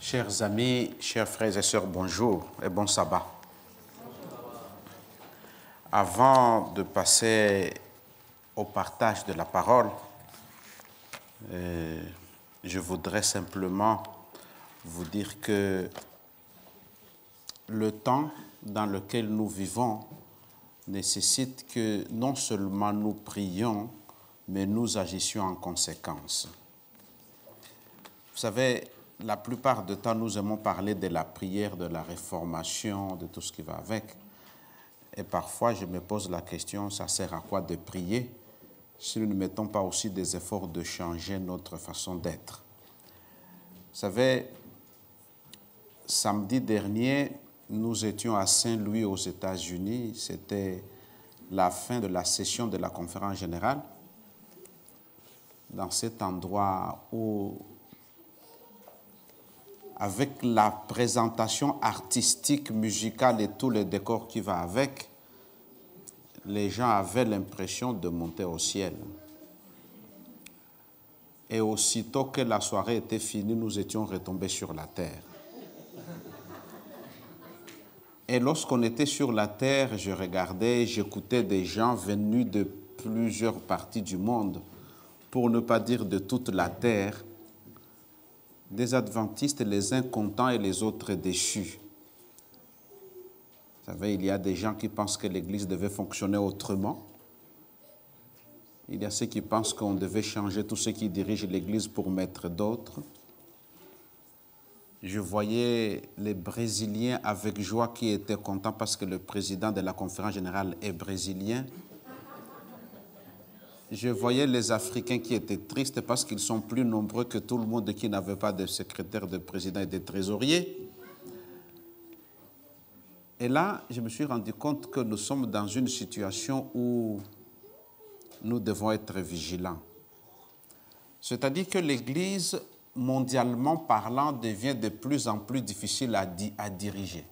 Chers amis, chers frères et sœurs, bonjour et bon sabbat. Avant de passer au partage de la parole, je voudrais simplement vous dire que le temps dans lequel nous vivons nécessite que non seulement nous prions, mais nous agissions en conséquence. Vous savez, la plupart du temps, nous aimons parler de la prière, de la réformation, de tout ce qui va avec. Et parfois, je me pose la question, ça sert à quoi de prier si nous ne mettons pas aussi des efforts de changer notre façon d'être? Vous savez, samedi dernier, nous étions à Saint-Louis aux États-Unis. C'était la fin de la session de la conférence générale. Dans cet endroit où, avec la présentation artistique, musicale et tout le décor qui va avec, les gens avaient l'impression de monter au ciel. Et aussitôt que la soirée était finie, nous étions retombés sur la terre. Et lorsqu'on était sur la terre, je regardais, j'écoutais des gens venus de plusieurs parties du monde, pour ne pas dire de toute la terre, des adventistes, les uns contents et les autres déchus. Vous savez, il y a des gens qui pensent que l'Église devait fonctionner autrement. Il y a ceux qui pensent qu'on devait changer tous ceux qui dirigent l'Église pour mettre d'autres. Je voyais les Brésiliens avec joie qui étaient contents parce que le président de la conférence générale est brésilien. Je voyais les Africains qui étaient tristes parce qu'ils sont plus nombreux que tout le monde qui n'avait pas de secrétaire, de président et de trésorier. Et là, je me suis rendu compte que nous sommes dans une situation où nous devons être vigilants. C'est-à-dire que l'Église, mondialement parlant, devient de plus en plus difficile à diriger.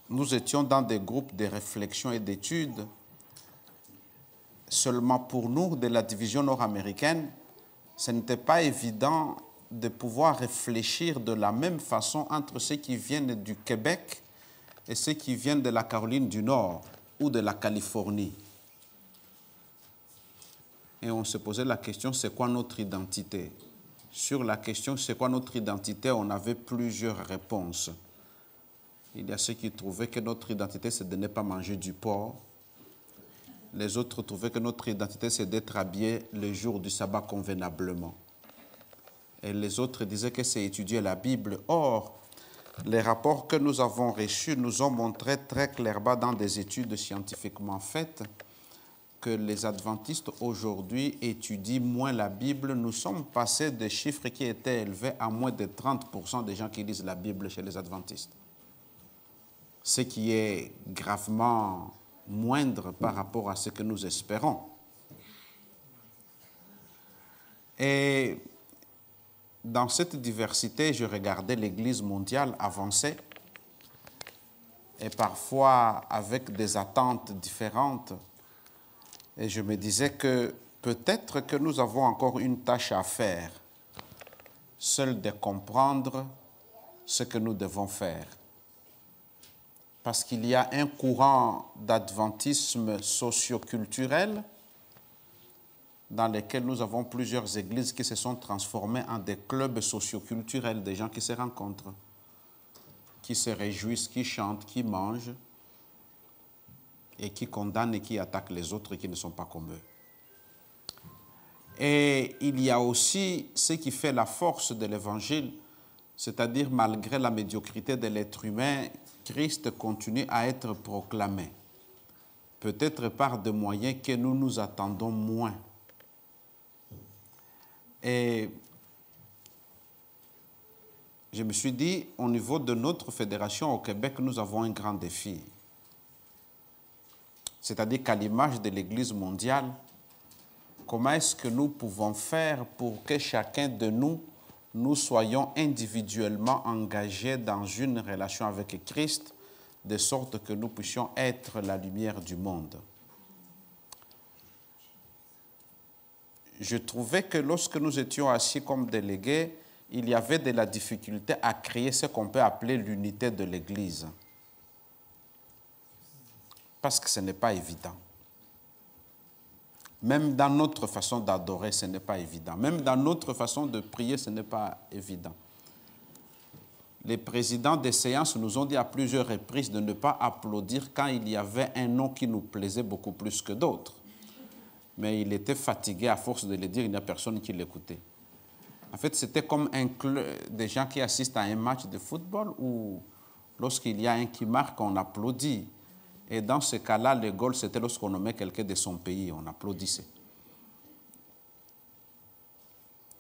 Nous étions dans des groupes de réflexion et d'études. Seulement pour nous, de la division nord-américaine, ce n'était pas évident de pouvoir réfléchir de la même façon entre ceux qui viennent du Québec et ceux qui viennent de la Caroline du Nord ou de la Californie. Et on se posait la question, c'est quoi notre identité? Sur la question, c'est quoi notre identité, on avait plusieurs réponses. Il y a ceux qui trouvaient que notre identité, c'est de ne pas manger du porc. Les autres trouvaient que notre identité, c'est d'être habillé le jour du sabbat convenablement. Et les autres disaient que c'est étudier la Bible. Or, les rapports que nous avons reçus nous ont montré très clairement dans des études scientifiquement faites que les adventistes aujourd'hui étudient moins la Bible. Nous sommes passés des chiffres qui étaient élevés à moins de 30% des gens qui lisent la Bible chez les adventistes. Ce qui est gravement moindre par rapport à ce que nous espérons. Et dans cette diversité, je regardais l'Église mondiale avancer et parfois avec des attentes différentes. Et je me disais que peut-être que nous avons encore une tâche à faire, seule de comprendre ce que nous devons faire. Parce qu'il y a un courant d'adventisme socio-culturel dans lequel nous avons plusieurs églises qui se sont transformées en des clubs socio-culturels, des gens qui se rencontrent, qui se réjouissent, qui chantent, qui mangent et qui condamnent et qui attaquent les autres qui ne sont pas comme eux. Et il y a aussi ce qui fait la force de l'Évangile, c'est-à-dire malgré la médiocrité de l'être humain, Christ continue à être proclamé, peut-être par des moyens que nous nous attendons moins. Et je me suis dit, au niveau de notre fédération au Québec, nous avons un grand défi. C'est-à-dire qu'à l'image de l'Église mondiale, comment est-ce que nous pouvons faire pour que chacun de nous soyons individuellement engagés dans une relation avec Christ, de sorte que nous puissions être la lumière du monde. Je trouvais que lorsque nous étions assis comme délégués, il y avait de la difficulté à créer ce qu'on peut appeler l'unité de l'Église. Parce que ce n'est pas évident. Même dans notre façon d'adorer, ce n'est pas évident. Même dans notre façon de prier, ce n'est pas évident. Les présidents des séances nous ont dit à plusieurs reprises de ne pas applaudir quand il y avait un nom qui nous plaisait beaucoup plus que d'autres. Mais il était fatigué à force de le dire, il n'y a personne qui l'écoutait. En fait, c'était comme des gens qui assistent à un match de football où lorsqu'il y a un qui marque, on applaudit. Et dans ce cas-là, le goal, c'était lorsqu'on nommait quelqu'un de son pays, on applaudissait.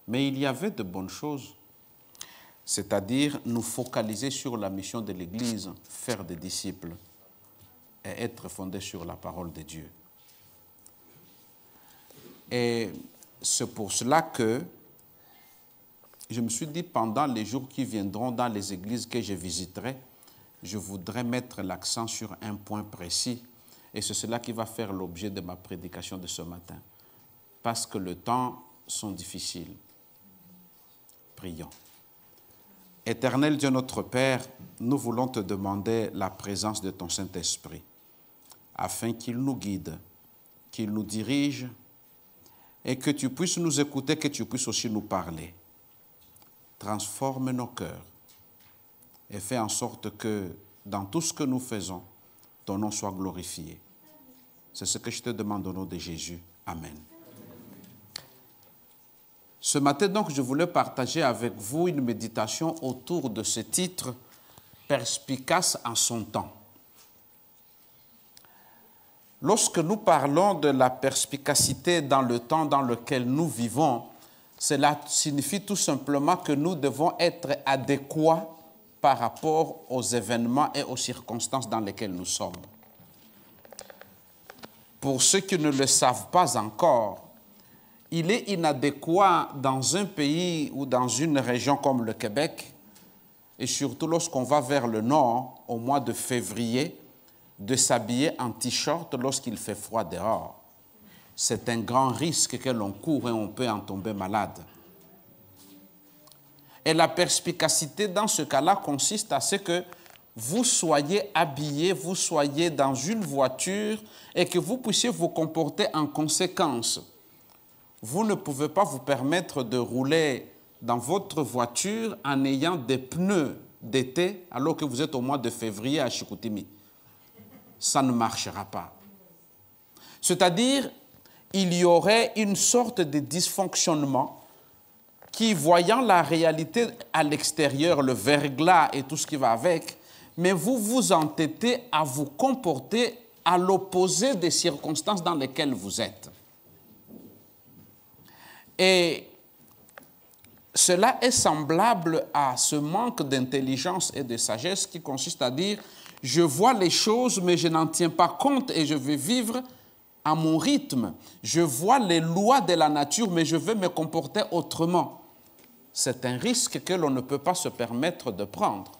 Mais il y avait de bonnes choses, c'est-à-dire nous focaliser sur la mission de l'Église, faire des disciples et être fondés sur la parole de Dieu. Et c'est pour cela que je me suis dit, pendant les jours qui viendront dans les églises que je visiterai, je voudrais mettre l'accent sur un point précis. Et c'est cela qui va faire l'objet de ma prédication de ce matin. Parce que les temps sont difficiles. Prions. Éternel Dieu notre Père, nous voulons te demander la présence de ton Saint-Esprit, afin qu'il nous guide, qu'il nous dirige, et que tu puisses nous écouter, que tu puisses aussi nous parler. Transforme nos cœurs et fais en sorte que dans tout ce que nous faisons, ton nom soit glorifié. C'est ce que je te demande au nom de Jésus. Amen. Ce matin, donc, je voulais partager avec vous une méditation autour de ce titre « Perspicace en son temps ». Lorsque nous parlons de la perspicacité dans le temps dans lequel nous vivons, cela signifie tout simplement que nous devons être adéquats par rapport aux événements et aux circonstances dans lesquelles nous sommes. Pour ceux qui ne le savent pas encore, il est inadéquat dans un pays ou dans une région comme le Québec, et surtout lorsqu'on va vers le nord, au mois de février, de s'habiller en t-shirt lorsqu'il fait froid dehors. C'est un grand risque que l'on court et on peut en tomber malade. Et la perspicacité dans ce cas-là consiste à ce que vous soyez habillé, vous soyez dans une voiture et que vous puissiez vous comporter en conséquence. Vous ne pouvez pas vous permettre de rouler dans votre voiture en ayant des pneus d'été alors que vous êtes au mois de février à Chicoutimi. Ça ne marchera pas. C'est-à-dire, il y aurait une sorte de dysfonctionnement qui, voyant la réalité à l'extérieur, le verglas et tout ce qui va avec, mais vous vous entêtez à vous comporter à l'opposé des circonstances dans lesquelles vous êtes. Et cela est semblable à ce manque d'intelligence et de sagesse qui consiste à dire « je vois les choses, mais je n'en tiens pas compte et je vais vivre à mon rythme. Je vois les lois de la nature, mais je vais me comporter autrement. » C'est un risque que l'on ne peut pas se permettre de prendre.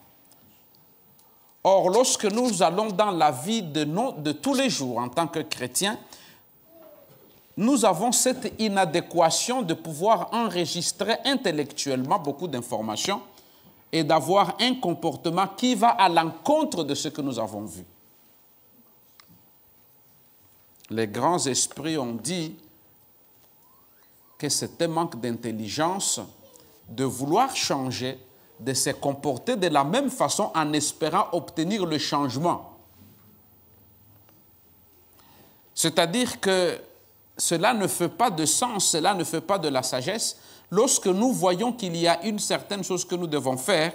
Or, lorsque nous allons dans la vie de tous les jours en tant que chrétiens, nous avons cette inadéquation de pouvoir enregistrer intellectuellement beaucoup d'informations et d'avoir un comportement qui va à l'encontre de ce que nous avons vu. Les grands esprits ont dit que c'est un manque d'intelligence de vouloir changer, de se comporter de la même façon en espérant obtenir le changement. C'est-à-dire que cela ne fait pas de sens, cela ne fait pas de la sagesse lorsque nous voyons qu'il y a une certaine chose que nous devons faire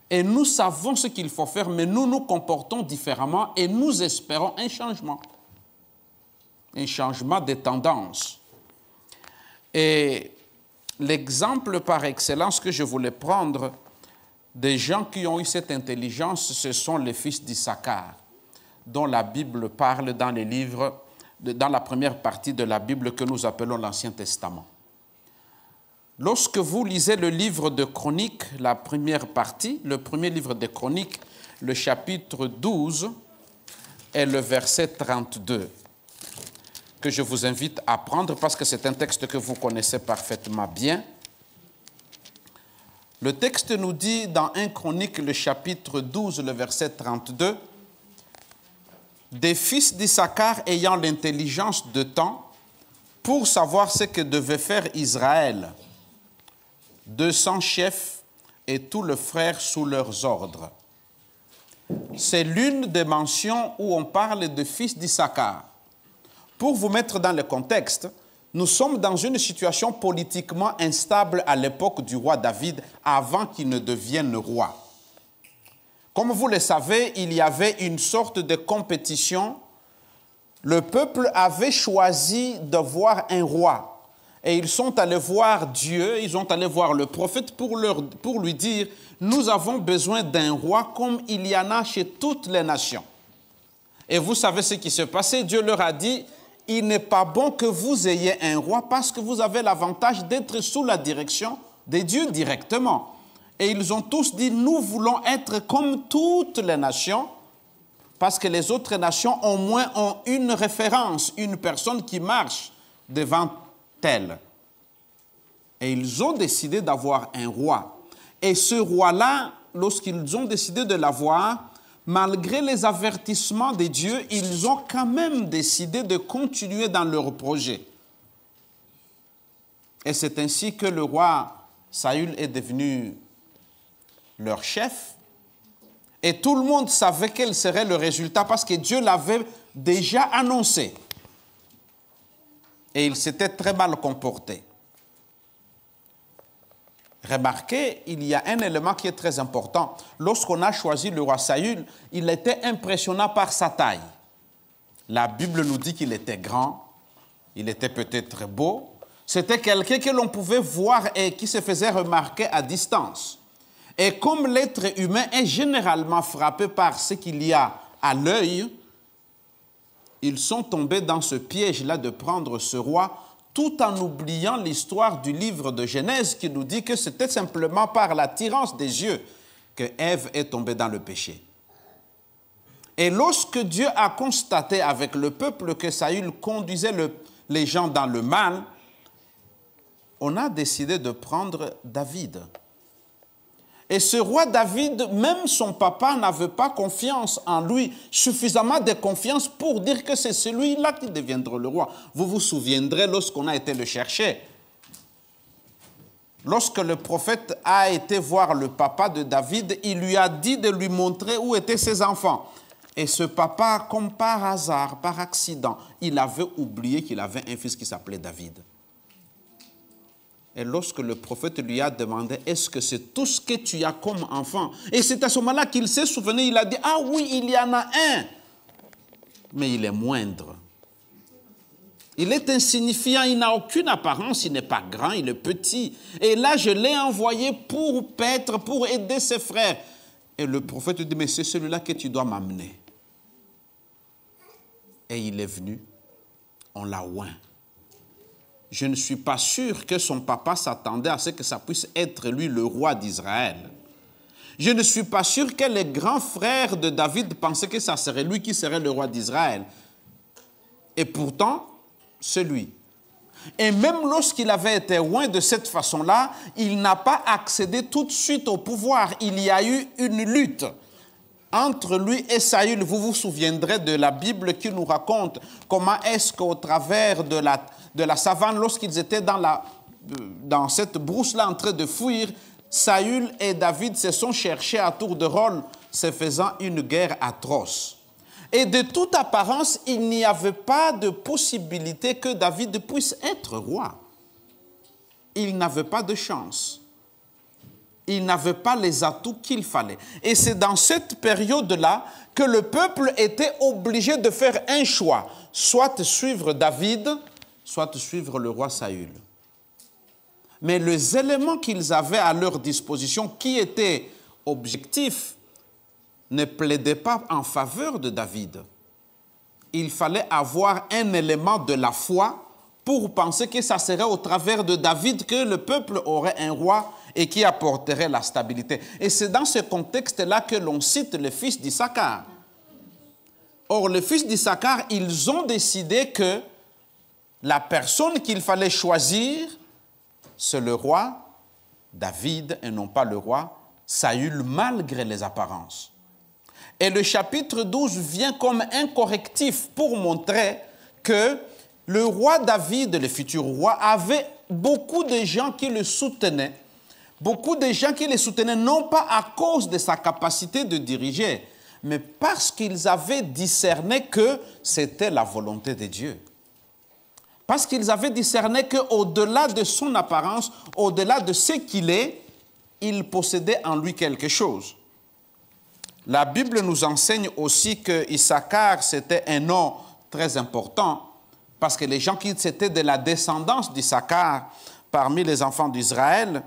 et nous savons ce qu'il faut faire, mais nous nous comportons différemment et nous espérons un changement des tendances. Et l'exemple par excellence que je voulais prendre des gens qui ont eu cette intelligence, ce sont les fils d'Issachar, dont la Bible parle dans les livres, dans la première partie de la Bible que nous appelons l'Ancien Testament. Lorsque vous lisez le livre de Chroniques, la première partie, le premier livre de Chroniques, le chapitre 12 et le verset 32, que je vous invite à prendre parce que c'est un texte que vous connaissez parfaitement bien. Le texte nous dit dans 1 Chronique, le chapitre 12, le verset 32, « Des fils d'Issachar ayant l'intelligence de temps pour savoir ce que devait faire Israël, 200 chefs et tous les frères sous leurs ordres. » C'est l'une des mentions où on parle de fils d'Issachar. Pour vous mettre dans le contexte, nous sommes dans une situation politiquement instable à l'époque du roi David, avant qu'il ne devienne roi. Comme vous le savez, il y avait une sorte de compétition. Le peuple avait choisi d'avoir un roi. Et ils sont allés voir Dieu, ils sont allés voir le prophète pour lui dire « Nous avons besoin d'un roi comme il y en a chez toutes les nations. » Et vous savez ce qui s'est passé. Dieu leur a dit « Il n'est pas bon que vous ayez un roi parce que vous avez l'avantage d'être sous la direction des dieux directement. » Et ils ont tous dit, nous voulons être comme toutes les nations, parce que les autres nations au moins ont une référence, une personne qui marche devant elle. Et ils ont décidé d'avoir un roi. Et ce roi-là, lorsqu'ils ont décidé de l'avoir, malgré les avertissements de Dieu, ils ont quand même décidé de continuer dans leur projet. Et c'est ainsi que le roi Saül est devenu leur chef. Et tout le monde savait quel serait le résultat parce que Dieu l'avait déjà annoncé. Et il s'était très mal comporté. Remarquez, il y a un élément qui est très important. Lorsqu'on a choisi le roi Saül, il était impressionnant par sa taille. La Bible nous dit qu'il était grand, il était peut-être beau. C'était quelqu'un que l'on pouvait voir et qui se faisait remarquer à distance. Et comme l'être humain est généralement frappé par ce qu'il y a à l'œil, ils sont tombés dans ce piège-là de prendre ce roi tout en oubliant l'histoire du livre de Genèse qui nous dit que c'était simplement par l'attirance des yeux que Ève est tombée dans le péché. Et lorsque Dieu a constaté avec le peuple que Saül conduisait les gens dans le mal, on a décidé de prendre David. Et ce roi David, même son papa n'avait pas confiance en lui, suffisamment de confiance pour dire que c'est celui-là qui deviendra le roi. Vous vous souviendrez lorsqu'on a été le chercher. Lorsque le prophète a été voir le papa de David, il lui a dit de lui montrer où étaient ses enfants. Et ce papa, comme par hasard, par accident, il avait oublié qu'il avait un fils qui s'appelait David. Et lorsque le prophète lui a demandé, est-ce que c'est tout ce que tu as comme enfant? Et c'est à ce moment-là qu'il s'est souvenu, il a dit, ah oui, il y en a un, mais il est moindre. Il est insignifiant, il n'a aucune apparence, il n'est pas grand, il est petit. Et là, je l'ai envoyé pour paître, pour aider ses frères. Et le prophète dit, mais c'est celui-là que tu dois m'amener. Et il est venu, on l'a oint. Je ne suis pas sûr que son papa s'attendait à ce que ça puisse être lui le roi d'Israël. Je ne suis pas sûr que les grands frères de David pensaient que ça serait lui qui serait le roi d'Israël. Et pourtant, c'est lui. Et même lorsqu'il avait été oint de cette façon-là, il n'a pas accédé tout de suite au pouvoir. Il y a eu une lutte entre lui et Saül. Vous vous souviendrez de la Bible qui nous raconte comment est-ce qu'au travers de la savane, lorsqu'ils étaient dans cette brousse-là en train de fuir, Saül et David se sont cherchés à tour de rôle, se faisant une guerre atroce. Et de toute apparence, il n'y avait pas de possibilité que David puisse être roi. Il n'avait pas de chance. Il n'avait pas les atouts qu'il fallait. Et c'est dans cette période-là que le peuple était obligé de faire un choix, soit suivre David, soit suivre le roi Saül. Mais les éléments qu'ils avaient à leur disposition, qui étaient objectifs, ne plaidaient pas en faveur de David. Il fallait avoir un élément de la foi pour penser que ça serait au travers de David que le peuple aurait un roi et qui apporterait la stabilité. Et c'est dans ce contexte-là que l'on cite le fils d'Issachar. Or, le fils d'Issachar, ils ont décidé que la personne qu'il fallait choisir, c'est le roi David et non pas le roi Saül, malgré les apparences. Et le chapitre 12 vient comme un correctif pour montrer que le roi David, le futur roi, avait beaucoup de gens qui le soutenaient. Beaucoup de gens qui le soutenaient non pas à cause de sa capacité de diriger, mais parce qu'ils avaient discerné que c'était la volonté de Dieu. Parce qu'ils avaient discerné qu'au-delà de son apparence, au-delà de ce qu'il est, il possédait en lui quelque chose. La Bible nous enseigne aussi que Issachar, c'était un nom très important, parce que les gens qui étaient de la descendance d'Issachar parmi les enfants d'Israël,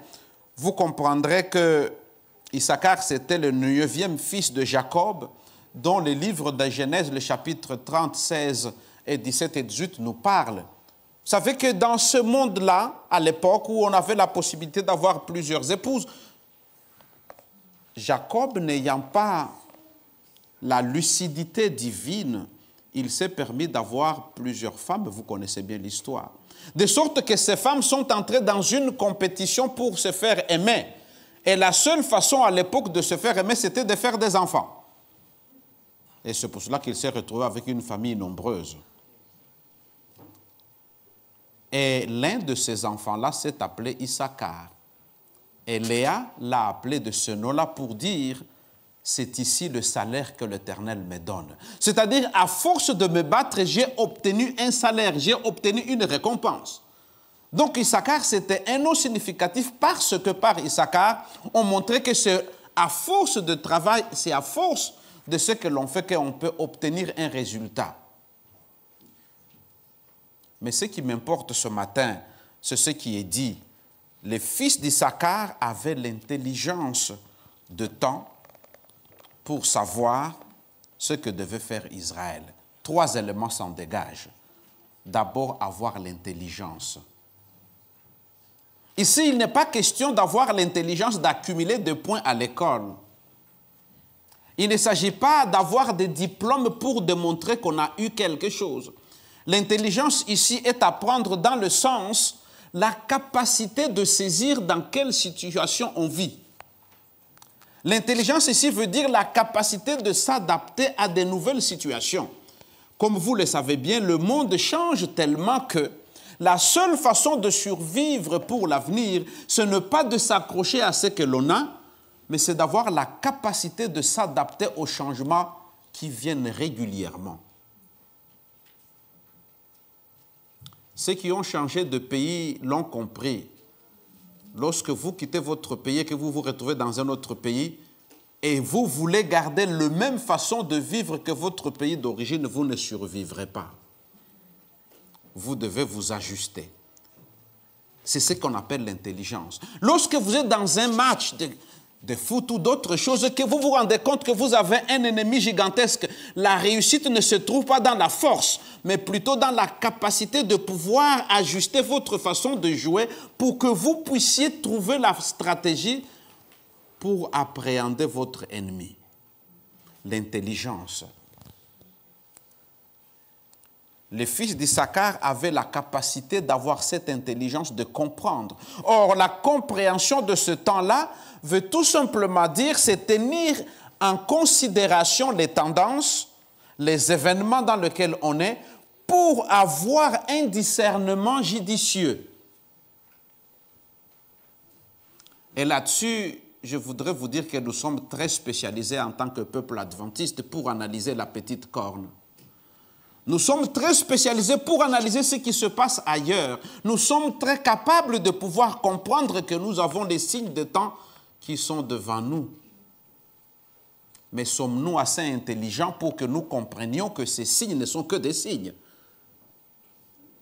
vous comprendrez que Issachar, c'était le 9e fils de Jacob, dont le livre de Genèse, le chapitre 30, 16 et 17 et 18 nous parlent. Vous savez que dans ce monde-là, à l'époque où on avait la possibilité d'avoir plusieurs épouses, Jacob n'ayant pas la lucidité divine, il s'est permis d'avoir plusieurs femmes, vous connaissez bien l'histoire. De sorte que ces femmes sont entrées dans une compétition pour se faire aimer. Et la seule façon à l'époque de se faire aimer, c'était de faire des enfants. Et c'est pour cela qu'il s'est retrouvé avec une famille nombreuse. Et l'un de ces enfants-là s'est appelé Issachar. Et Léa l'a appelé de ce nom-là pour dire « c'est ici le salaire que l'Éternel me donne ». C'est-à-dire, à force de me battre, j'ai obtenu un salaire, j'ai obtenu une récompense. Donc Issachar, c'était un nom significatif parce que par Issachar, on montrait que c'est à force de travail, c'est à force de ce que l'on fait qu'on peut obtenir un résultat. Mais ce qui m'importe ce matin, c'est ce qui est dit. Les fils d'Issachar avaient l'intelligence de temps pour savoir ce que devait faire Israël. 3 éléments s'en dégagent. D'abord, avoir l'intelligence. Ici, il n'est pas question d'avoir l'intelligence d'accumuler des points à l'école. Il ne s'agit pas d'avoir des diplômes pour démontrer qu'on a eu quelque chose. L'intelligence ici est à prendre dans le sens la capacité de saisir dans quelle situation on vit. L'intelligence ici veut dire la capacité de s'adapter à de nouvelles situations. Comme vous le savez bien, le monde change tellement que la seule façon de survivre pour l'avenir, ce n'est pas de s'accrocher à ce que l'on a, mais c'est d'avoir la capacité de s'adapter aux changements qui viennent régulièrement. Ceux qui ont changé de pays l'ont compris. Lorsque vous quittez votre pays et que vous vous retrouvez dans un autre pays et vous voulez garder la même façon de vivre que votre pays d'origine, vous ne survivrez pas. Vous devez vous ajuster. C'est ce qu'on appelle l'intelligence. Lorsque vous êtes dans un match de foot ou d'autres choses, que vous vous rendez compte que vous avez un ennemi gigantesque, la réussite ne se trouve pas dans la force, mais plutôt dans la capacité de pouvoir ajuster votre façon de jouer pour que vous puissiez trouver la stratégie pour appréhender votre ennemi. L'intelligence. Les fils d'Issachar avaient la capacité d'avoir cette intelligence de comprendre. Or, la compréhension de ce temps-là veut tout simplement dire, c'est tenir en considération les tendances, les événements dans lesquels on est, pour avoir un discernement judicieux. Et là-dessus, je voudrais vous dire que nous sommes très spécialisés en tant que peuple adventiste pour analyser la petite corne. Nous sommes très spécialisés pour analyser ce qui se passe ailleurs. Nous sommes très capables de pouvoir comprendre que nous avons les signes de temps qui sont devant nous. Mais sommes-nous assez intelligents pour que nous comprenions que ces signes ne sont que des signes?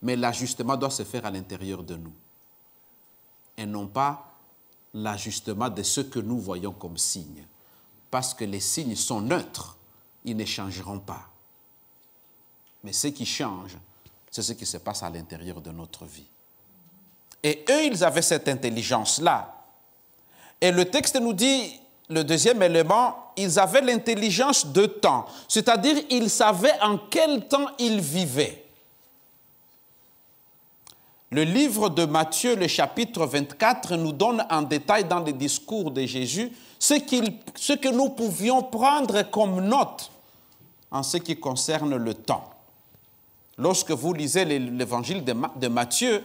Mais l'ajustement doit se faire à l'intérieur de nous. Et non pas l'ajustement de ce que nous voyons comme signes. Parce que les signes sont neutres, ils ne changeront pas. Mais ce qui change, c'est ce qui se passe à l'intérieur de notre vie. Et eux, ils avaient cette intelligence-là. Et le texte nous dit, le deuxième élément, ils avaient l'intelligence de temps. C'est-à-dire, ils savaient en quel temps ils vivaient. Le livre de Matthieu, le chapitre 24, nous donne en détail dans le discours de Jésus ce que nous pouvions prendre comme note en ce qui concerne le temps. Lorsque vous lisez l'évangile de Matthieu,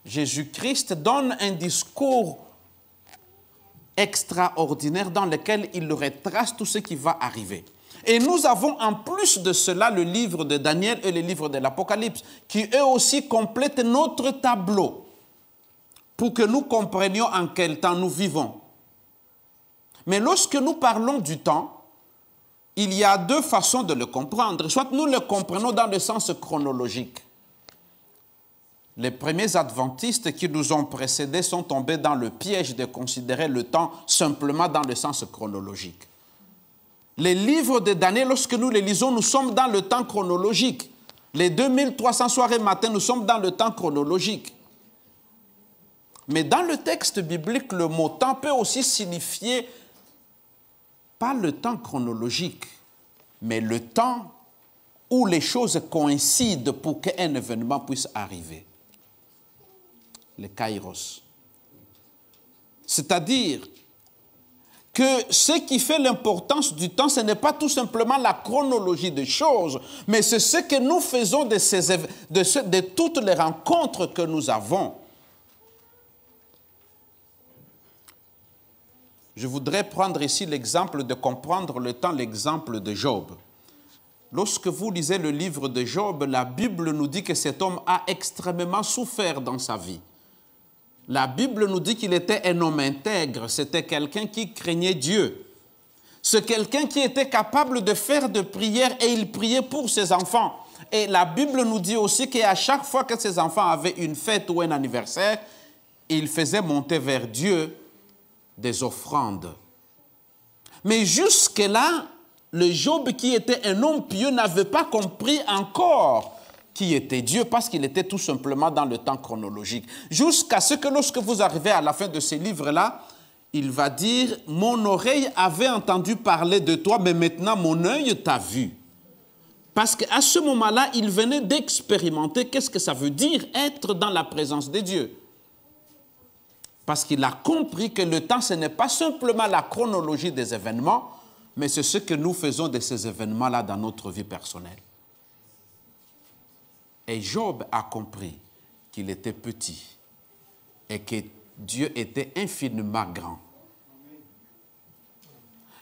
Jésus-Christ donne un discours extraordinaire dans lequel il retrace tout ce qui va arriver. Et nous avons en plus de cela le livre de Daniel et le livre de l'Apocalypse, qui eux aussi complètent notre tableau pour que nous comprenions en quel temps nous vivons. Mais lorsque nous parlons du temps, il y a deux façons de le comprendre. Soit nous le comprenons dans le sens chronologique. Les premiers adventistes qui nous ont précédés sont tombés dans le piège de considérer le temps simplement dans le sens chronologique. Les livres de Daniel, lorsque nous les lisons, nous sommes dans le temps chronologique. Les 2300 soirs et matins, nous sommes dans le temps chronologique. Mais dans le texte biblique, le mot temps peut aussi signifier pas le temps chronologique, mais le temps où les choses coïncident pour qu'un événement puisse arriver. Le kairos. C'est-à-dire que ce qui fait l'importance du temps, ce n'est pas tout simplement la chronologie des choses, mais c'est ce que nous faisons de toutes les rencontres que nous avons. Je voudrais prendre ici l'exemple de comprendre le temps, l'exemple de Job. Lorsque vous lisez le livre de Job, la Bible nous dit que cet homme a extrêmement souffert dans sa vie. La Bible nous dit qu'il était un homme intègre, c'était quelqu'un qui craignait Dieu. C'est quelqu'un qui était capable de faire des prières et il priait pour ses enfants. Et la Bible nous dit aussi qu'à chaque fois que ses enfants avaient une fête ou un anniversaire, il faisait monter vers Dieu des offrandes. Mais jusque-là, le Job qui était un homme pieux n'avait pas compris encore qui était Dieu parce qu'il était tout simplement dans le temps chronologique. Jusqu'à ce que lorsque vous arrivez à la fin de ce livre-là, il va dire « Mon oreille avait entendu parler de toi, mais maintenant mon œil t'a vu. » Parce qu'à ce moment-là, il venait d'expérimenter qu'est-ce que ça veut dire être dans la présence de Dieu. Parce qu'il a compris que le temps, ce n'est pas simplement la chronologie des événements, mais c'est ce que nous faisons de ces événements-là dans notre vie personnelle. Et Job a compris qu'il était petit et que Dieu était infiniment grand.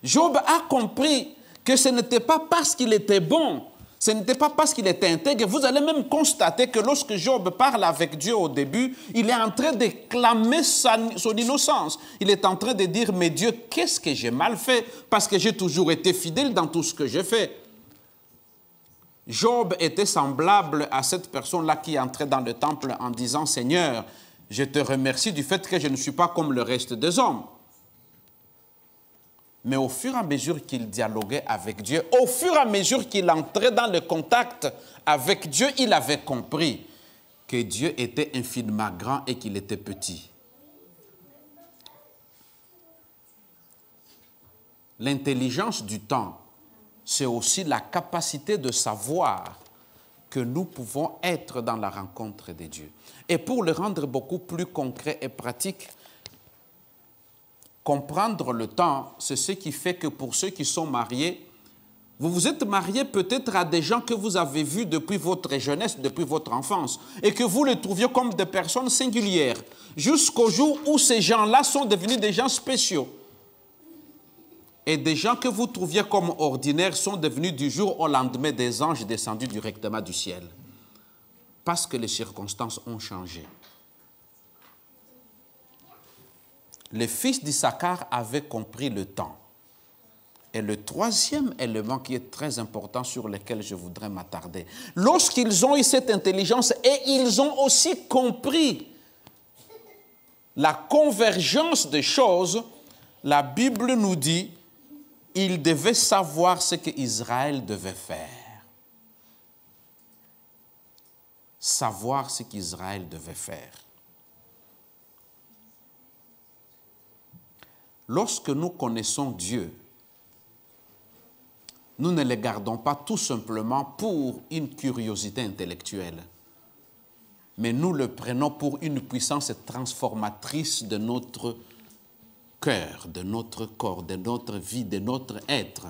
Job a compris que ce n'était pas parce qu'il était bon, ce n'était pas parce qu'il était intègre. Vous allez même constater que lorsque Job parle avec Dieu au début, il est en train de clamer son innocence. Il est en train de dire, mais Dieu, qu'est-ce que j'ai mal fait? Parce que j'ai toujours été fidèle dans tout ce que j'ai fait. Job était semblable à cette personne-là qui entrait dans le temple en disant, Seigneur, je te remercie du fait que je ne suis pas comme le reste des hommes. Mais au fur et à mesure qu'il dialoguait avec Dieu, au fur et à mesure qu'il entrait dans le contact avec Dieu, il avait compris que Dieu était infiniment grand et qu'il était petit. L'intelligence du temps, c'est aussi la capacité de savoir que nous pouvons être dans la rencontre de Dieu. Et pour le rendre beaucoup plus concret et pratique, comprendre le temps, c'est ce qui fait que pour ceux qui sont mariés, vous vous êtes mariés peut-être à des gens que vous avez vus depuis votre jeunesse, depuis votre enfance, et que vous les trouviez comme des personnes singulières, jusqu'au jour où ces gens-là sont devenus des gens spéciaux. Et des gens que vous trouviez comme ordinaires sont devenus du jour au lendemain des anges descendus directement du ciel. Parce que les circonstances ont changé. Les fils d'Issachar avaient compris le temps. Et le troisième élément qui est très important sur lequel je voudrais m'attarder, lorsqu'ils ont eu cette intelligence et ils ont aussi compris la convergence des choses, la Bible nous dit qu'ils devaient savoir ce qu'Israël devait faire. Savoir ce qu'Israël devait faire. Lorsque nous connaissons Dieu, nous ne le gardons pas tout simplement pour une curiosité intellectuelle. mais nous le prenons pour une puissance transformatrice de notre cœur, de notre corps, de notre vie, de notre être.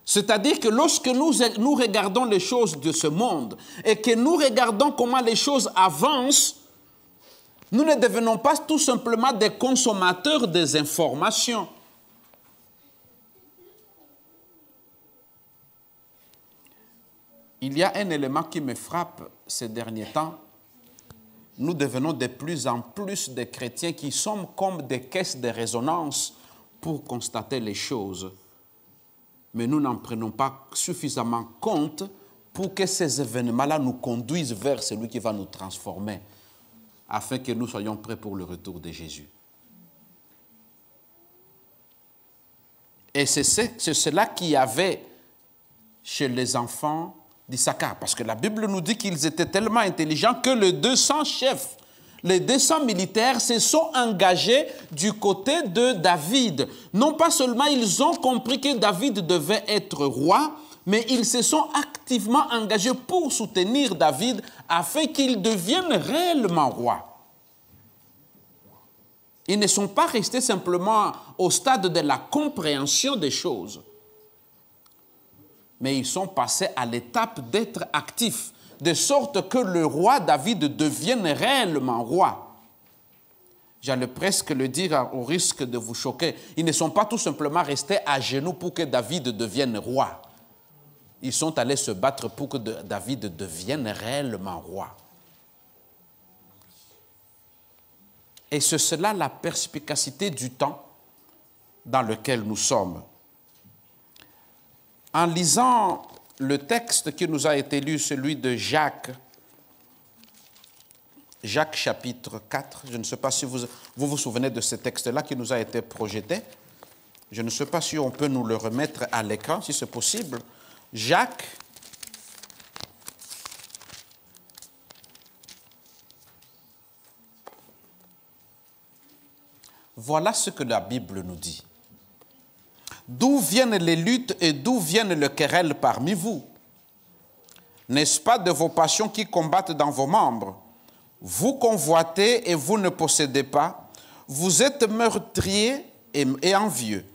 C'est-à-dire que lorsque nous regardons les choses de ce monde et que nous regardons comment les choses avancent, nous ne devenons pas tout simplement des consommateurs des informations. Il y a un élément qui me frappe ces derniers temps. Nous devenons de plus en plus des chrétiens qui sommes comme des caisses de résonance pour constater les choses. Mais nous n'en prenons pas suffisamment compte pour que ces événements-là nous conduisent vers celui qui va nous transformer, afin que nous soyons prêts pour le retour de Jésus. Et c'est cela qu'il y avait chez les enfants d'Issachar, parce que la Bible nous dit qu'ils étaient tellement intelligents que les 200 chefs, les 200 militaires se sont engagés du côté de David. Non pas seulement ils ont compris que David devait être roi, mais ils se sont activement engagés pour soutenir David afin qu'il devienne réellement roi. Ils ne sont pas restés simplement au stade de la compréhension des choses, mais ils sont passés à l'étape d'être actifs, de sorte que le roi David devienne réellement roi. J'allais presque le dire au risque de vous choquer. Ils ne sont pas tout simplement restés à genoux pour que David devienne roi. Ils sont allés se battre pour que David devienne réellement roi. Et c'est cela la perspicacité du temps dans lequel nous sommes. En lisant le texte qui nous a été lu, celui de Jacques chapitre 4, je ne sais pas si vous souvenez de ce texte-là qui nous a été projeté. Je ne sais pas si on peut nous le remettre à l'écran, si c'est possible. Jacques, voilà ce que la Bible nous dit. D'où viennent les luttes et d'où viennent les querelles parmi vous? N'est-ce pas de vos passions qui combattent dans vos membres? Vous convoitez et vous ne possédez pas. Vous êtes meurtriers et envieux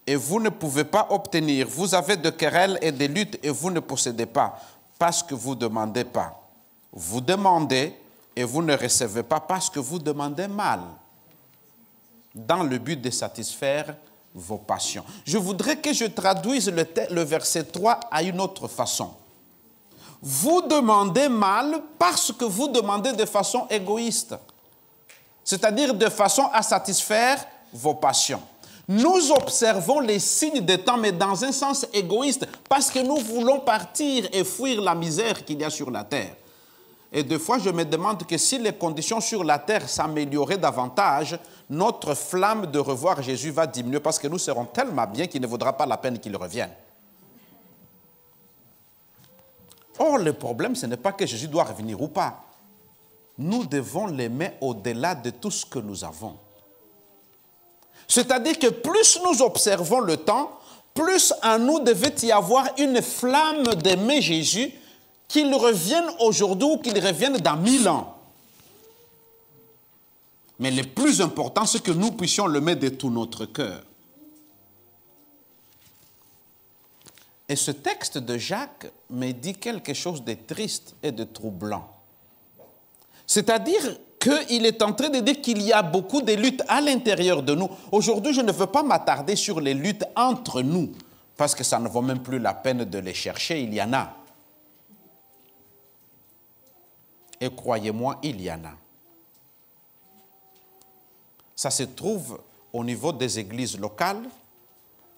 et vous ne pouvez pas obtenir. Vous avez de querelles et des luttes et vous ne possédez pas parce que vous ne demandez pas. Vous demandez et vous ne recevez pas parce que vous demandez mal, dans le but de satisfaire vos passions. Je voudrais que je traduise le verset 3 à une autre façon. Vous demandez mal parce que vous demandez de façon égoïste, c'est-à-dire de façon à satisfaire vos passions. Nous observons les signes des temps, mais dans un sens égoïste, parce que nous voulons partir et fuir la misère qu'il y a sur la terre. Et des fois, je me demande que si les conditions sur la terre s'amélioraient davantage, notre flamme de revoir Jésus va diminuer parce que nous serons tellement bien qu'il ne vaudra pas la peine qu'il revienne. Or, le problème, ce n'est pas que Jésus doit revenir ou pas. Nous devons l'aimer au-delà de tout ce que nous avons. C'est-à-dire que plus nous observons le temps, plus en nous devait y avoir une flamme d'aimer Jésus, qu'il revienne aujourd'hui ou qu'il revienne dans 1000 ans. Mais le plus important, c'est que nous puissions l'aimer de tout notre cœur. Et ce texte de Jacques me dit quelque chose de triste et de troublant. C'est-à-dire qu'il est en train de dire qu'il y a beaucoup de luttes à l'intérieur de nous. Aujourd'hui, je ne veux pas m'attarder sur les luttes entre nous, parce que ça ne vaut même plus la peine de les chercher, il y en a. Et croyez-moi, il y en a. Ça se trouve au niveau des églises locales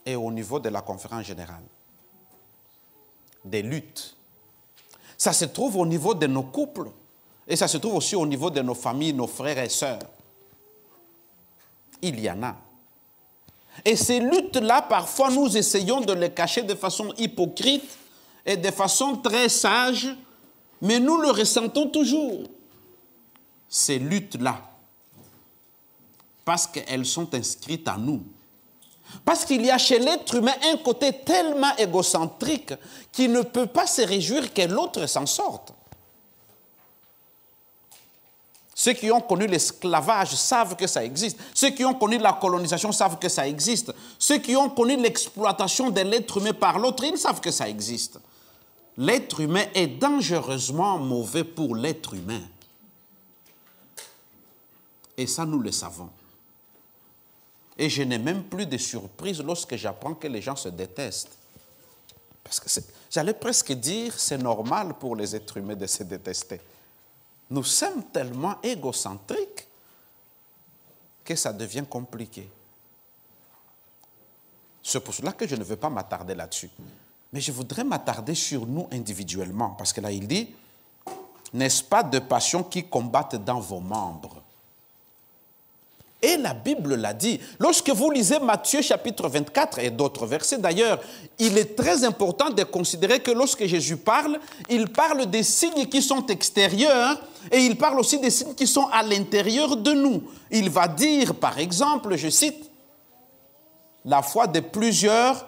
et au niveau de la conférence générale. Des luttes. Ça se trouve au niveau de nos couples et ça se trouve aussi au niveau de nos familles, nos frères et sœurs. Il y en a. Et ces luttes-là, parfois, nous essayons de les cacher de façon hypocrite et de façon très sage, mais nous le ressentons toujours, ces luttes-là, parce qu'elles sont inscrites en nous. Parce qu'il y a chez l'être humain un côté tellement égocentrique qu'il ne peut pas se réjouir que l'autre s'en sorte. Ceux qui ont connu l'esclavage savent que ça existe. Ceux qui ont connu la colonisation savent que ça existe. Ceux qui ont connu l'exploitation de l'être humain par l'autre, ils savent que ça existe. L'être humain est dangereusement mauvais pour l'être humain. Et ça, nous le savons. Et je n'ai même plus de surprise lorsque j'apprends que les gens se détestent. Parce que j'allais presque dire c'est normal pour les êtres humains de se détester. Nous sommes tellement égocentriques que ça devient compliqué. C'est pour cela que je ne veux pas m'attarder là-dessus. Mais je voudrais m'attarder sur nous individuellement. Parce que là, il dit, n'est-ce pas de passions qui combattent dans vos membres? Et la Bible l'a dit. Lorsque vous lisez Matthieu chapitre 24 et d'autres versets, d'ailleurs, il est très important de considérer que lorsque Jésus parle, il parle des signes qui sont extérieurs et il parle aussi des signes qui sont à l'intérieur de nous. Il va dire, par exemple, je cite, « La foi de plusieurs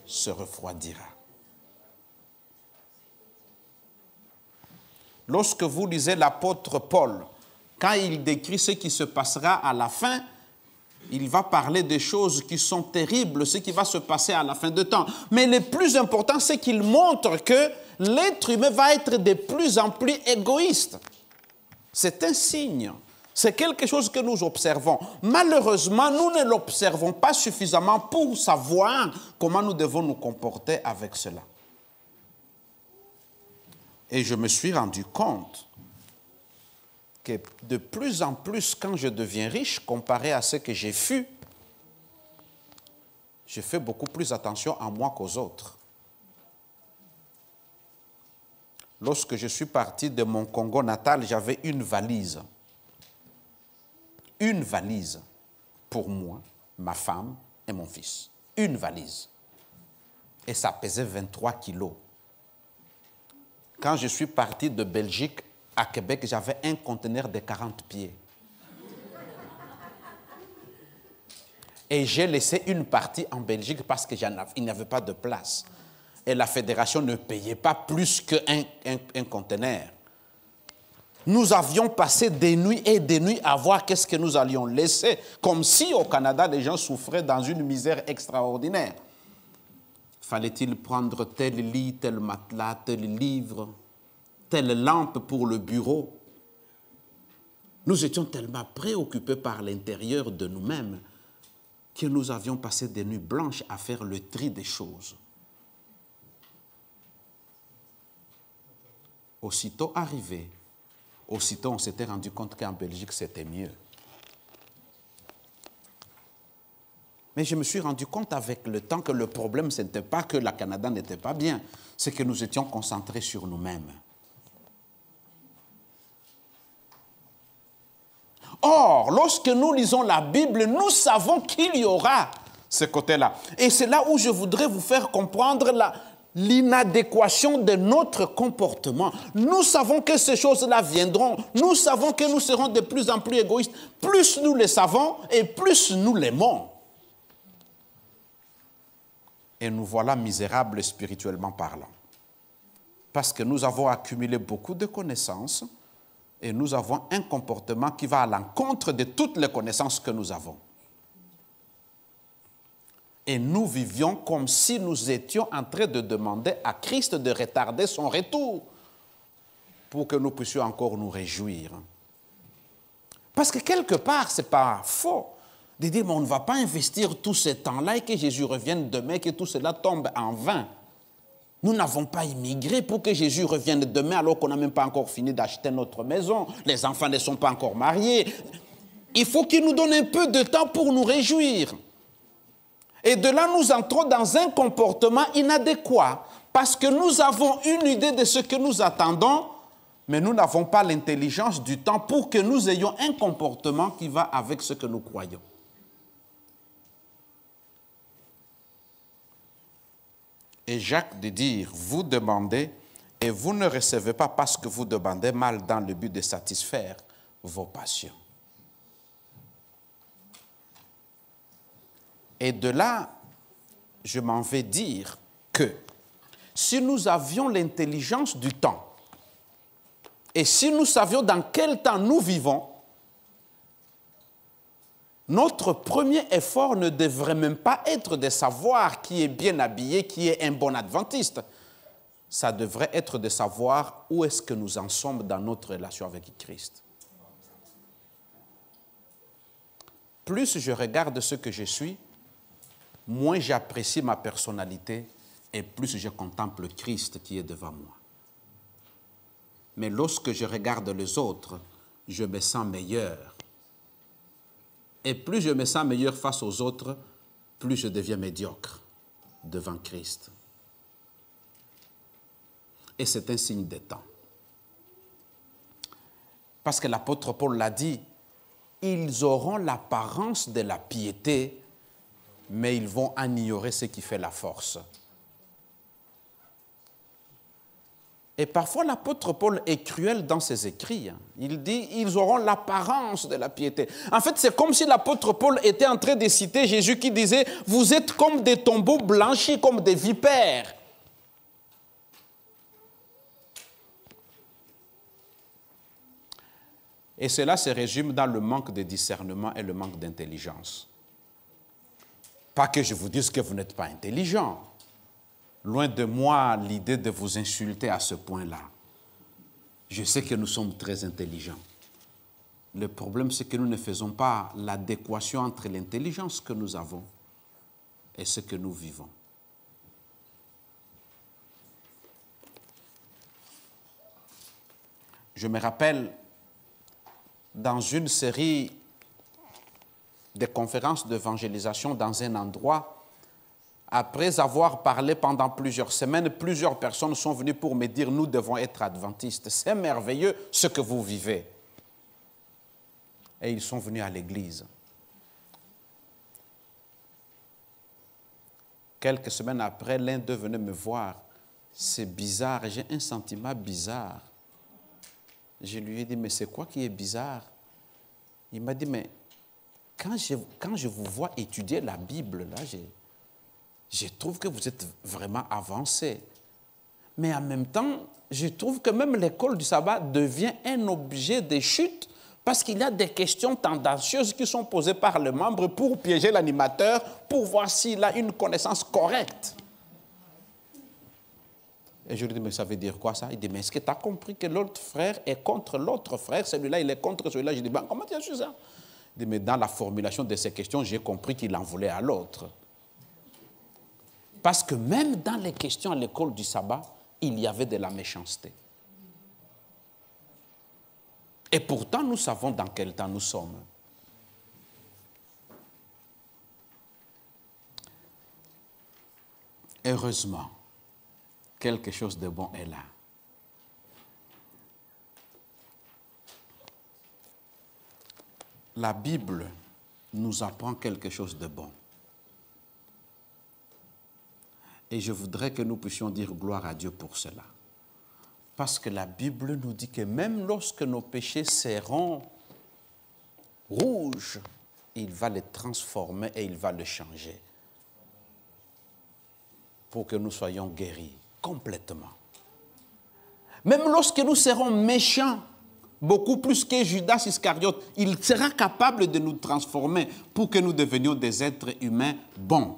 se refroidira. » Lorsque vous lisez l'apôtre Paul, quand il décrit ce qui se passera à la fin, il va parler des choses qui sont terribles, ce qui va se passer à la fin de temps. Mais le plus important, c'est qu'il montre que l'être humain va être de plus en plus égoïste. C'est un signe. C'est quelque chose que nous observons. Malheureusement, nous ne l'observons pas suffisamment pour savoir comment nous devons nous comporter avec cela. Et je me suis rendu compte que de plus en plus, quand je deviens riche, comparé à ce que j'ai fui, je fais beaucoup plus attention à moi qu'aux autres. Lorsque je suis parti de mon Congo natal, j'avais une valise. Une valise pour moi, ma femme et mon fils. Une valise. Et ça pesait 23 kilos. Quand je suis parti de Belgique à Québec, j'avais un conteneur de 40 pieds. Et j'ai laissé une partie en Belgique parce qu'il n'y avait pas de place. Et la fédération ne payait pas plus qu'un conteneur. Nous avions passé des nuits et des nuits à voir qu'est-ce que nous allions laisser. Comme si au Canada, les gens souffraient dans une misère extraordinaire. Fallait-il prendre tel lit, tel matelas, tel livre, telle lampe pour le bureau? Nous étions tellement préoccupés par l'intérieur de nous-mêmes que nous avions passé des nuits blanches à faire le tri des choses. Aussitôt arrivé, aussitôt on s'était rendu compte qu'en Belgique c'était mieux. Mais je me suis rendu compte avec le temps que le problème, ce n'était pas que le Canada n'était pas bien, c'est que nous étions concentrés sur nous-mêmes. Or, lorsque nous lisons la Bible, nous savons qu'il y aura ce côté-là. Et c'est là où je voudrais vous faire comprendre l'inadéquation de notre comportement. Nous savons que ces choses-là viendront. Nous savons que nous serons de plus en plus égoïstes. Plus nous le savons et plus nous l'aimons. Et nous voilà misérables spirituellement parlant. Parce que nous avons accumulé beaucoup de connaissances et nous avons un comportement qui va à l'encontre de toutes les connaissances que nous avons. Et nous vivions comme si nous étions en train de demander à Christ de retarder son retour pour que nous puissions encore nous réjouir. Parce que quelque part, ce n'est pas faux de dire, mais on ne va pas investir tout ce temps-là et que Jésus revienne demain, que tout cela tombe en vain. Nous n'avons pas immigré pour que Jésus revienne demain alors qu'on n'a même pas encore fini d'acheter notre maison. Les enfants ne sont pas encore mariés. Il faut qu'il nous donne un peu de temps pour nous réjouir. Et de là, nous entrons dans un comportement inadéquat parce que nous avons une idée de ce que nous attendons, mais nous n'avons pas l'intelligence du temps pour que nous ayons un comportement qui va avec ce que nous croyons. Et Jacques de dire, vous demandez et vous ne recevez pas parce que vous demandez mal dans le but de satisfaire vos passions. Et de là, je m'en vais dire que si nous avions l'intelligence du temps, et si nous savions dans quel temps nous vivons, notre premier effort ne devrait même pas être de savoir qui est bien habillé, qui est un bon adventiste. Ça devrait être de savoir où est-ce que nous en sommes dans notre relation avec Christ. Plus je regarde ce que je suis, moins j'apprécie ma personnalité et plus je contemple Christ qui est devant moi. Mais lorsque je regarde les autres, je me sens meilleur. Et plus je me sens meilleur face aux autres, plus je deviens médiocre devant Christ. Et c'est un signe des temps. Parce que l'apôtre Paul l'a dit, ils auront l'apparence de la piété, mais ils vont ignorer ce qui fait la force. Et parfois, l'apôtre Paul est cruel dans ses écrits. Il dit, ils auront l'apparence de la piété. En fait, c'est comme si l'apôtre Paul était en train de citer Jésus qui disait, vous êtes comme des tombeaux blanchis, comme des vipères. Et cela se résume dans le manque de discernement et le manque d'intelligence. Pas que je vous dise que vous n'êtes pas intelligent. Loin de moi l'idée de vous insulter à ce point-là. Je sais que nous sommes très intelligents. Le problème, c'est que nous ne faisons pas l'adéquation entre l'intelligence que nous avons et ce que nous vivons. Je me rappelle, dans une série de conférences d'évangélisation dans un endroit, après avoir parlé pendant plusieurs semaines, plusieurs personnes sont venues pour me dire « Nous devons être adventistes. C'est merveilleux ce que vous vivez. » Et ils sont venus à l'église. Quelques semaines après, l'un d'eux venait me voir. C'est bizarre, j'ai un sentiment bizarre. Je lui ai dit « Mais c'est quoi qui est bizarre ?» Il m'a dit « Mais quand je vous vois étudier la Bible, là, je trouve que vous êtes vraiment avancé. Mais en même temps, je trouve que même l'école du sabbat devient un objet de chute parce qu'il y a des questions tendancieuses qui sont posées par le membre pour piéger l'animateur, pour voir s'il a une connaissance correcte. » Et je lui dis, mais ça veut dire quoi ça? Il dit, mais est-ce que tu as compris que l'autre frère est contre l'autre frère? Celui-là, il est contre celui-là. Je dis, ben, comment tu as su ça? Il dit, mais dans la formulation de ces questions, j'ai compris qu'il en voulait à l'autre. Parce que même dans les questions à l'école du sabbat, il y avait de la méchanceté. Et pourtant, nous savons dans quel temps nous sommes. Heureusement, quelque chose de bon est là. La Bible nous apprend quelque chose de bon. Et je voudrais que nous puissions dire gloire à Dieu pour cela. Parce que la Bible nous dit que même lorsque nos péchés seront rouges, il va les transformer et il va les changer. Pour que nous soyons guéris complètement. Même lorsque nous serons méchants, beaucoup plus que Judas Iscariote, il sera capable de nous transformer pour que nous devenions des êtres humains bons.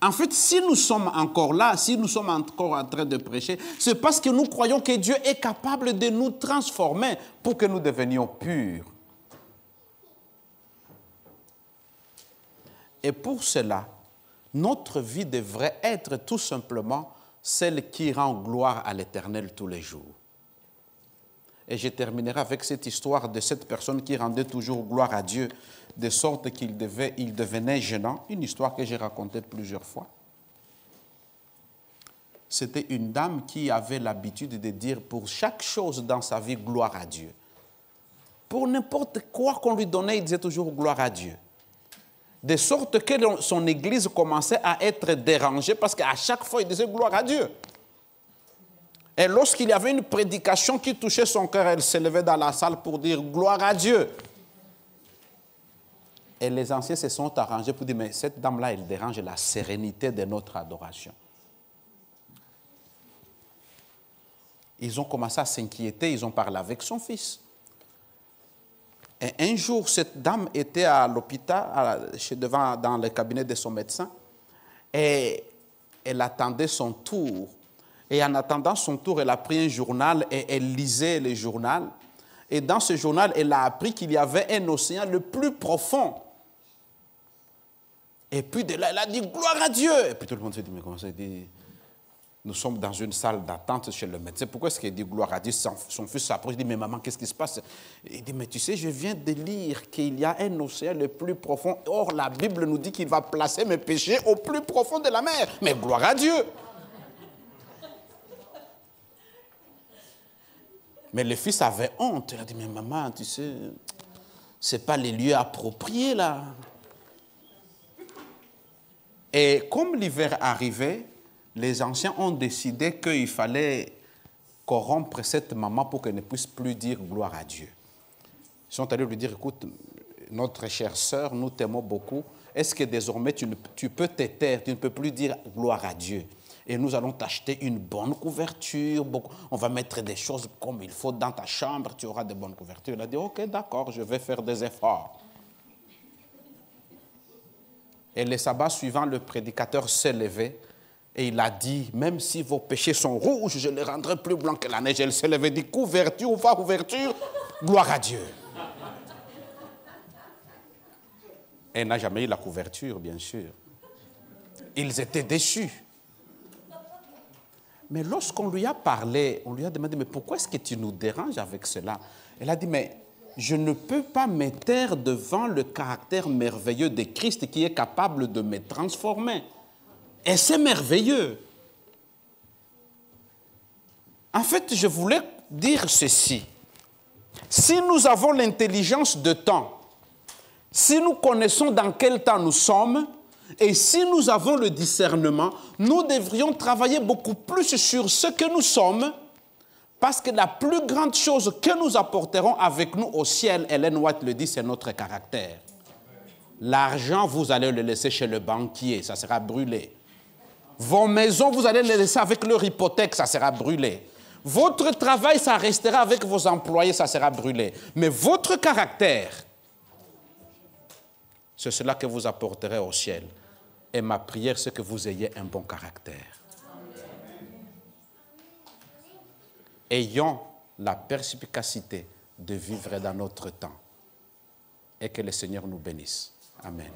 En fait, si nous sommes encore là, si nous sommes encore en train de prêcher, c'est parce que nous croyons que Dieu est capable de nous transformer pour que nous devenions purs. Et pour cela, notre vie devrait être tout simplement celle qui rend gloire à l'Éternel tous les jours. Et je terminerai avec cette histoire de cette personne qui rendait toujours gloire à Dieu, de sorte qu'il devenait gênant, une histoire que j'ai racontée plusieurs fois. C'était une dame qui avait l'habitude de dire pour chaque chose dans sa vie gloire à Dieu. Pour n'importe quoi qu'on lui donnait, il disait toujours gloire à Dieu. De sorte que son église commençait à être dérangée parce qu'à chaque fois, il disait gloire à Dieu. Et lorsqu'il y avait une prédication qui touchait son cœur, elle s'élevait dans la salle pour dire gloire à Dieu. Et les anciens se sont arrangés pour dire, mais cette dame-là, elle dérange la sérénité de notre adoration. Ils ont commencé à s'inquiéter, ils ont parlé avec son fils. Et un jour, cette dame était à l'hôpital, dans le cabinet de son médecin, et elle attendait son tour. Et en attendant son tour, elle a pris un journal et elle lisait le journal. Et dans ce journal, elle a appris qu'il y avait un océan le plus profond. Et puis de là, elle a dit « Gloire à Dieu !» Et puis tout le monde s'est dit « Mais comment ça dit ? Nous sommes dans une salle d'attente chez le médecin. Pourquoi est-ce qu'il dit gloire à Dieu? Son fils s'approche, il dit, mais maman, qu'est-ce qui se passe? Il dit, mais tu sais, je viens de lire qu'il y a un océan le plus profond. Or, la Bible nous dit qu'il va placer mes péchés au plus profond de la mer. Mais gloire à Dieu! Mais le fils avait honte. Il a dit, mais maman, tu sais, ce n'est pas les lieux appropriés là. Et comme l'hiver arrivait, les anciens ont décidé qu'il fallait corrompre cette maman pour qu'elle ne puisse plus dire gloire à Dieu. Ils sont allés lui dire, écoute, notre chère sœur, nous t'aimons beaucoup. Est-ce que désormais tu peux te taire, tu ne peux plus dire gloire à Dieu? Et nous allons t'acheter une bonne couverture. On va mettre des choses comme il faut dans ta chambre, tu auras de bonnes couvertures. Il a dit, ok, d'accord, je vais faire des efforts. Et le sabbat suivant, le prédicateur s'est levé et il a dit, même si vos péchés sont rouges, je les rendrai plus blancs que la neige. Elle s'est levée et dit, couverture ou pas couverture, gloire à Dieu. Elle n'a jamais eu la couverture, bien sûr. Ils étaient déçus. Mais lorsqu'on lui a parlé, on lui a demandé, mais pourquoi est-ce que tu nous déranges avec cela? Elle a dit, mais je ne peux pas me taire devant le caractère merveilleux de Christ qui est capable de me transformer. Et c'est merveilleux. En fait, je voulais dire ceci. Si nous avons l'intelligence de temps, si nous connaissons dans quel temps nous sommes, et si nous avons le discernement, nous devrions travailler beaucoup plus sur ce que nous sommes, parce que la plus grande chose que nous apporterons avec nous au ciel, Ellen White le dit, c'est notre caractère. L'argent, vous allez le laisser chez le banquier, ça sera brûlé. Vos maisons, vous allez les laisser avec leur hypothèque, ça sera brûlé. Votre travail, ça restera avec vos employés, ça sera brûlé. Mais votre caractère, c'est cela que vous apporterez au ciel. Et ma prière, c'est que vous ayez un bon caractère. Ayons la perspicacité de vivre dans notre temps. Et que le Seigneur nous bénisse. Amen.